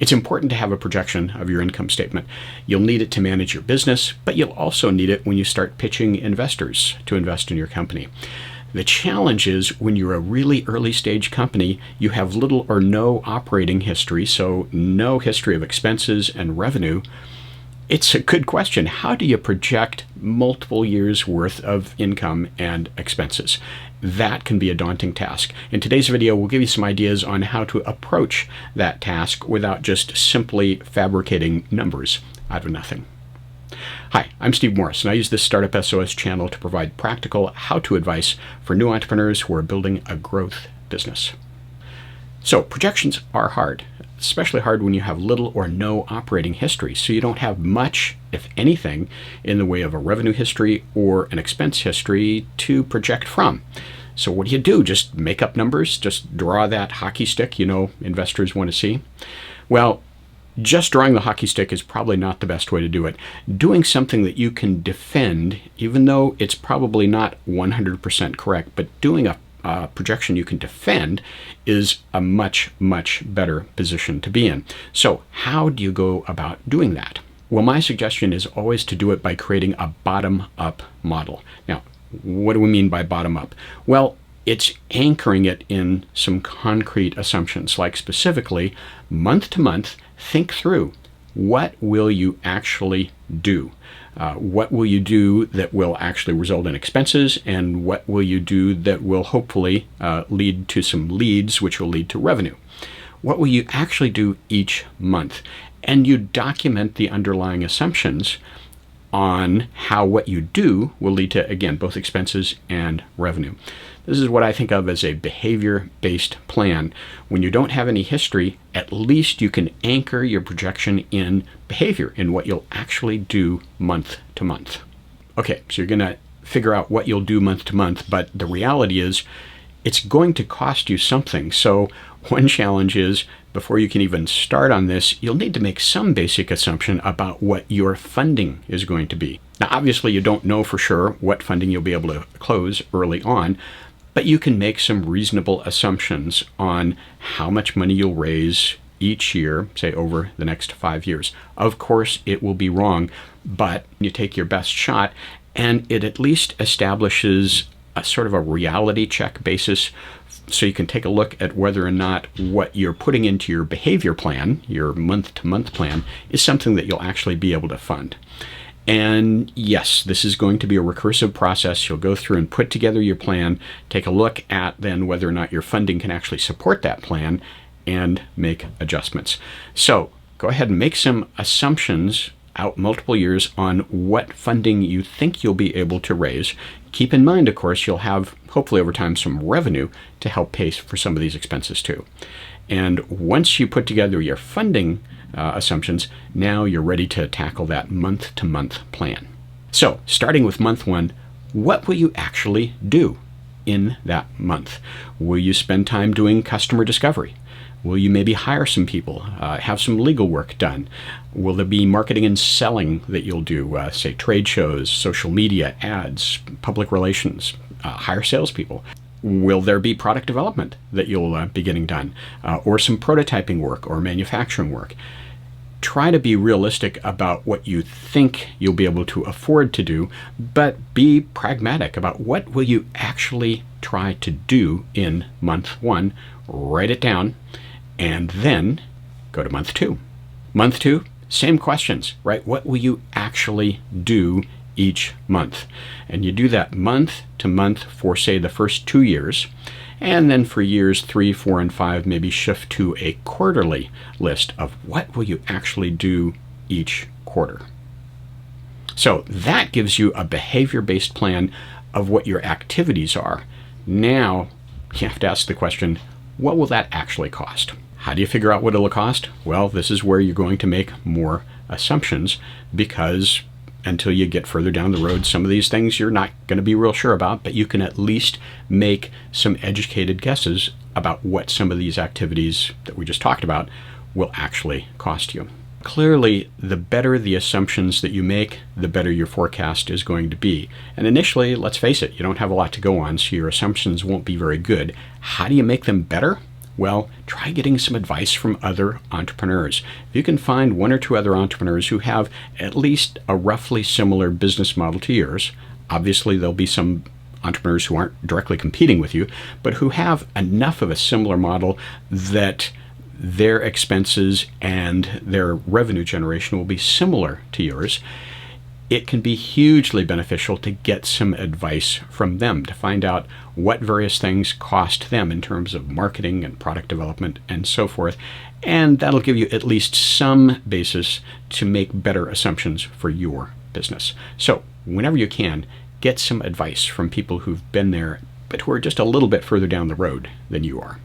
It's important to have a projection of your income statement. You'll need it to manage your business, but you'll also need it when you start pitching investors to invest in your company. The challenge is when you're a really early stage company, you have little or no operating history, so no history of expenses and revenue. It's a good question. How do you project multiple years worth of income and expenses? That can be a daunting task. In today's video, we'll give you some ideas on how to approach that task without just simply fabricating numbers out of nothing. Hi, I'm Steve Morris, and I use this Startup SOS channel to provide practical how-to advice for new entrepreneurs who are building a growth business. So projections are hard, especially hard when you have little or no operating history. So you don't have much, if anything, in the way of a revenue history or an expense history to project from. So what do? Just make up numbers? Just draw that hockey stick investors want to see? Well, just drawing the hockey stick is probably not the best way to do it. Doing something that you can defend, even though it's probably not 100% correct, but doing a projection you can defend is a much, much better position to be in. So how do you go about doing that? Well, my suggestion is always to do it by creating a bottom-up model. Now, what do we mean by bottom-up? Well, it's anchoring it in some concrete assumptions, like specifically, month to month, think through what will you actually do? What will you do that will actually result in expenses, and what will you do that will hopefully lead to some leads, which will lead to revenue? What will you actually do each month? And you document the underlying assumptions on how what you do will lead to, again, both expenses and revenue. This is what I think of as a behavior-based plan. When you don't have any history, at least you can anchor your projection in behavior, in what you'll actually do month to month. Okay, so you're going to figure out what you'll do month to month, but the reality is it's going to cost you something. So one challenge is, before you can even start on this, you'll need to make some basic assumption about what your funding is going to be. Now, obviously, you don't know for sure what funding you'll be able to close early on, but you can make some reasonable assumptions on how much money you'll raise each year, say over the next 5 years. Of course, it will be wrong, but you take your best shot, and it at least establishes a sort of a reality check basis, so you can take a look at whether or not what you're putting into your behavior plan, your month-to-month plan, is something that you'll actually be able to fund. And yes, this is going to be a recursive process. You'll go through and put together your plan, take a look at then whether or not your funding can actually support that plan, and make adjustments. So go ahead and make some assumptions out multiple years on what funding you think you'll be able to raise. Keep in mind, of course, you'll have, hopefully over time, some revenue to help pay for some of these expenses too. And once you put together your funding assumptions, now you're ready to tackle that month-to-month plan. So, starting with month one, what will you actually do in that month? Will you spend time doing customer discovery? Will you maybe hire some people, have some legal work done? Will there be marketing and selling that you'll do, say trade shows, social media, ads, public relations, hire salespeople? Will there be product development that you'll be getting done, or some prototyping work or manufacturing work? Try to be realistic about what you think you'll be able to afford to do, but be pragmatic about what will you actually try to do in month one. Write it down, and then go to month two. Month two, same questions, right? What will you actually do each month? And you do that month to month for, say, the first 2 years. And then for years 3, 4, and 5, maybe shift to a quarterly list of what will you actually do each quarter. So that gives you a behavior-based plan of what your activities are. Now you have to ask the question, what will that actually cost? How do you figure out what it'll cost? Well, this is where you're going to make more assumptions, because until you get further down the road, some of these things you're not going to be real sure about, but you can at least make some educated guesses about what some of these activities that we just talked about will actually cost you. Clearly, the better the assumptions that you make, the better your forecast is going to be. And initially, let's face it, you don't have a lot to go on, so your assumptions won't be very good. How do you make them better? Well, try getting some advice from other entrepreneurs. If you can find one or two other entrepreneurs who have at least a roughly similar business model to yours, obviously there'll be some entrepreneurs who aren't directly competing with you, but who have enough of a similar model that their expenses and their revenue generation will be similar to yours. It can be hugely beneficial to get some advice from them to find out what various things cost them in terms of marketing and product development and so forth. And that'll give you at least some basis to make better assumptions for your business. So whenever you can, get some advice from people who've been there, but who are just a little bit further down the road than you are.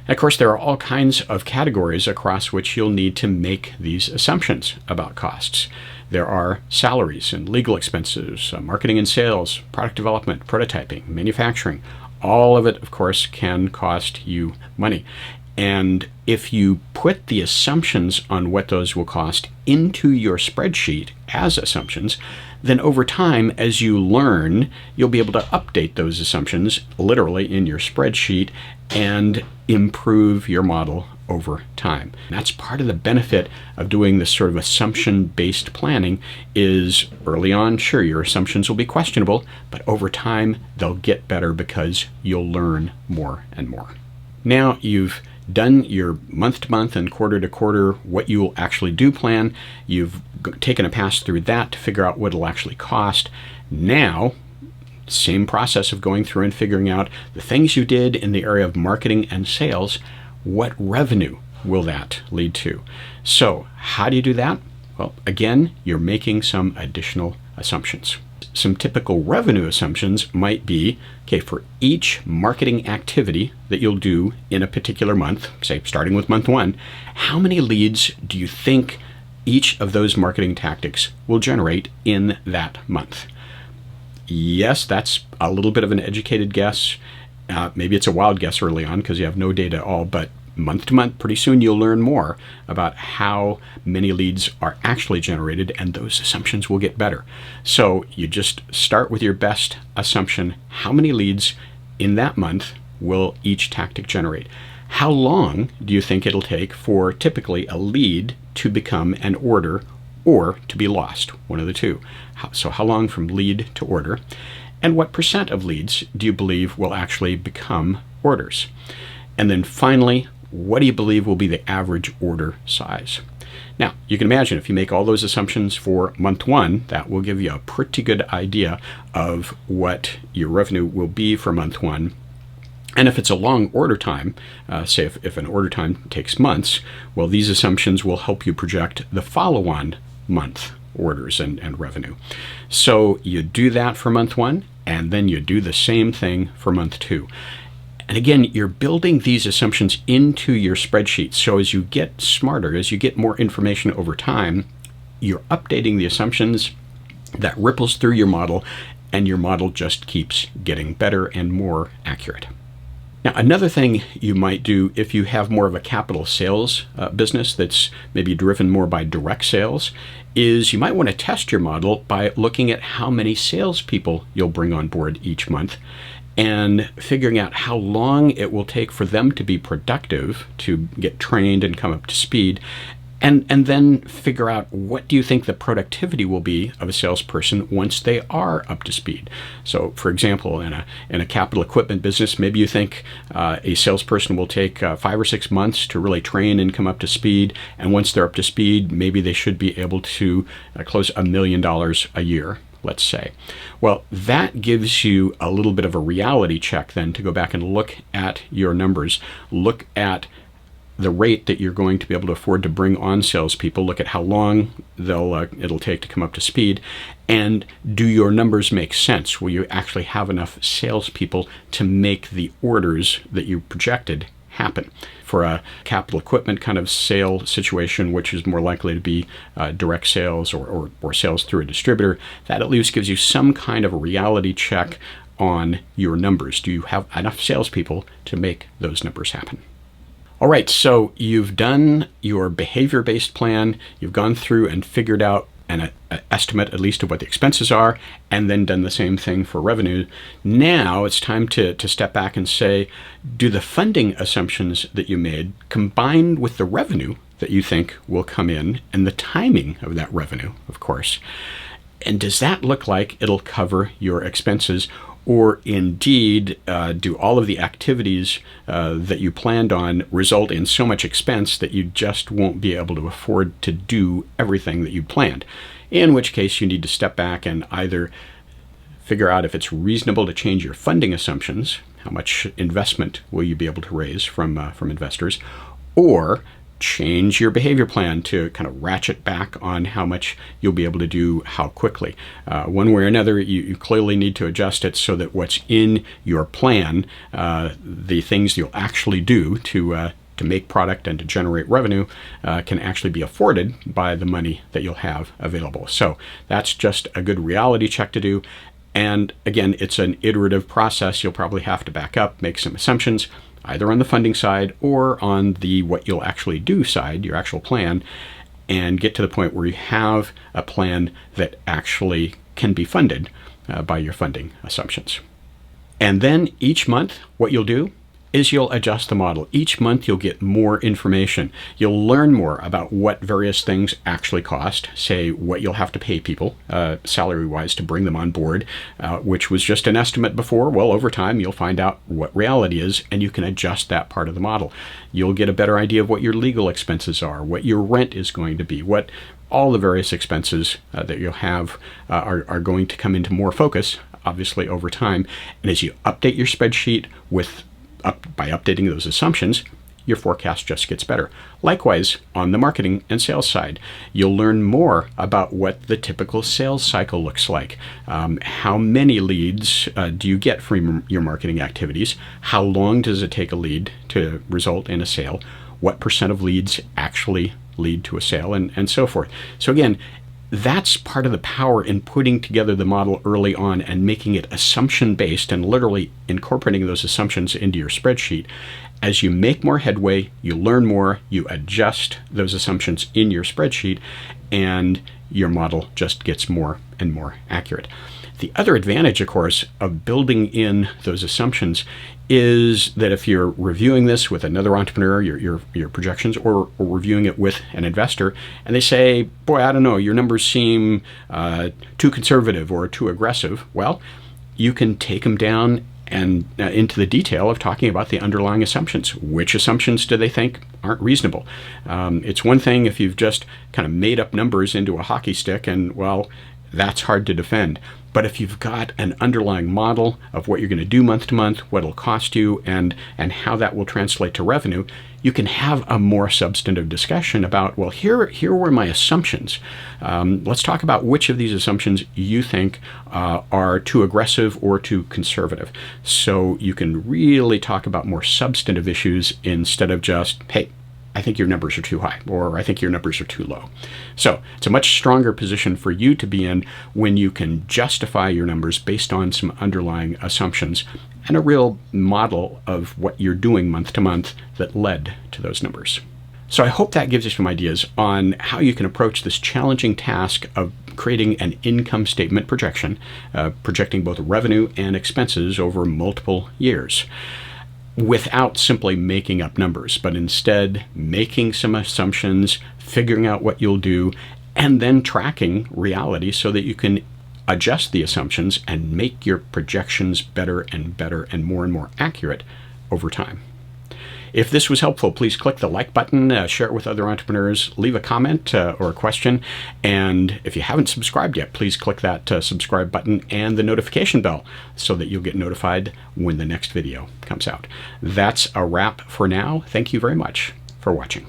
Of course, there are all kinds of categories across which you'll need to make these assumptions about costs. There are salaries and legal expenses, marketing and sales, product development, prototyping, manufacturing. All of it, of course, can cost you money. And if you put the assumptions on what those will cost into your spreadsheet as assumptions, then over time, as you learn, you'll be able to update those assumptions literally in your spreadsheet and improve your model over time. That's part of the benefit of doing this sort of assumption-based planning is early on, sure, your assumptions will be questionable, but over time, they'll get better because you'll learn more and more. Now you've done your month-to-month and quarter-to-quarter what you will actually do plan. You've taken a pass through that to figure out what it'll actually cost. Now, same process of going through and figuring out the things you did in the area of marketing and sales. What revenue will that lead to? So how do you do that? Well, again, you're making some additional assumptions. Some typical revenue assumptions might be, okay, for each marketing activity that you'll do in a particular month, say starting with month 1, how many leads do you think each of those marketing tactics will generate in that month? Yes, that's a little bit of an educated guess. Maybe it's a wild guess early on because you have no data at all, but month to month, pretty soon you'll learn more about how many leads are actually generated, and those assumptions will get better. So you just start with your best assumption. How many leads in that month will each tactic generate? How long do you think it'll take for typically a lead to become an order or to be lost? One of the two. So how long from lead to order? And what percent of leads do you believe will actually become orders? And then finally, what do you believe will be the average order size? Now, you can imagine if you make all those assumptions for month 1, that will give you a pretty good idea of what your revenue will be for month 1. And if it's a long order time, say if an order time takes months, well, these assumptions will help you project the follow-on month orders and revenue. So you do that for month 1, and then you do the same thing for month 2. And again, you're building these assumptions into your spreadsheet. So as you get smarter, as you get more information over time, you're updating the assumptions. That ripples through your model, and your model just keeps getting better and more accurate. Now, another thing you might do if you have more of a capital sales business that's maybe driven more by direct sales is you might want to test your model by looking at how many salespeople you'll bring on board each month and figuring out how long it will take for them to be productive, to get trained and come up to speed, and then figure out what do you think the productivity will be of a salesperson once they are up to speed. So, for example, in a capital equipment business, maybe you think a salesperson will take 5 or 6 months to really train and come up to speed, and once they're up to speed, maybe they should be able to close $1 million a year, let's say. Well, that gives you a little bit of a reality check then to go back and look at your numbers, look at the rate that you're going to be able to afford to bring on salespeople, look at how long it'll take to come up to speed, and do your numbers make sense? Will you actually have enough salespeople to make the orders that you projected happen? For a capital equipment kind of sale situation, which is more likely to be direct sales or sales through a distributor, that at least gives you some kind of a reality check on your numbers. Do you have enough salespeople to make those numbers happen? All right, so you've done your behavior-based plan, you've gone through and figured out an estimate at least of what the expenses are, and then done the same thing for revenue. Now it's time to step back and say, do the funding assumptions that you made combined with the revenue that you think will come in and the timing of that revenue, of course, and does that look like it'll cover your expenses? Or indeed, do all of the activities that you planned on result in so much expense that you just won't be able to afford to do everything that you planned? In which case, you need to step back and either figure out if it's reasonable to change your funding assumptions, how much investment will you be able to raise from investors, or change your behavior plan to kind of ratchet back on how much you'll be able to do how quickly. One way or another, you clearly need to adjust it so that what's in your plan, the things you'll actually do to make product and to generate revenue, can actually be afforded by the money that you'll have available. So that's just a good reality check to do. And again, it's an iterative process. You'll probably have to back up, make some assumptions, either on the funding side or on the what you'll actually do side, your actual plan, and get to the point where you have a plan that actually can be funded by your funding assumptions. And then each month, what you'll do is you'll adjust the model. Each month you'll get more information. You'll learn more about what various things actually cost, say what you'll have to pay people salary-wise to bring them on board, which was just an estimate before. Well, over time you'll find out what reality is, and you can adjust that part of the model. You'll get a better idea of what your legal expenses are, what your rent is going to be, what all the various expenses that you'll have are going to come into more focus, obviously, over time. And as you update your spreadsheet by updating those assumptions, your forecast just gets better. Likewise, on the marketing and sales side, you'll learn more about what the typical sales cycle looks like. How many leads do you get from your marketing activities? How long does it take a lead to result in a sale? What % of leads actually lead to a sale, and so forth. So again, that's part of the power in putting together the model early on and making it assumption-based and literally incorporating those assumptions into your spreadsheet. As you make more headway, you learn more, you adjust those assumptions in your spreadsheet, and your model just gets more and more accurate. The other advantage, of course, of building in those assumptions is that if you're reviewing this with another entrepreneur, your projections, or reviewing it with an investor, and they say, boy, I don't know, your numbers seem too conservative or too aggressive, well, you can take them down and into the detail of talking about the underlying assumptions. Which assumptions do they think aren't reasonable? It's one thing if you've just kind of made up numbers into a hockey stick, and well, that's hard to defend. But if you've got an underlying model of what you're going to do month to month, what it'll cost you, and how that will translate to revenue, you can have a more substantive discussion about, well, here were my assumptions. Let's talk about which of these assumptions you think are too aggressive or too conservative. So you can really talk about more substantive issues instead of just, hey, I think your numbers are too high, or I think your numbers are too low. So it's a much stronger position for you to be in when you can justify your numbers based on some underlying assumptions and a real model of what you're doing month to month that led to those numbers. So I hope that gives you some ideas on how you can approach this challenging task of creating an income statement projection, projecting both revenue and expenses over multiple years, without simply making up numbers, but instead making some assumptions, figuring out what you'll do, and then tracking reality so that you can adjust the assumptions and make your projections better and better and more accurate over time. If this was helpful, please click the like button, share it with other entrepreneurs, leave a comment or a question, and if you haven't subscribed yet, please click that subscribe button and the notification bell so that you'll get notified when the next video comes out. That's a wrap for now. Thank you very much for watching.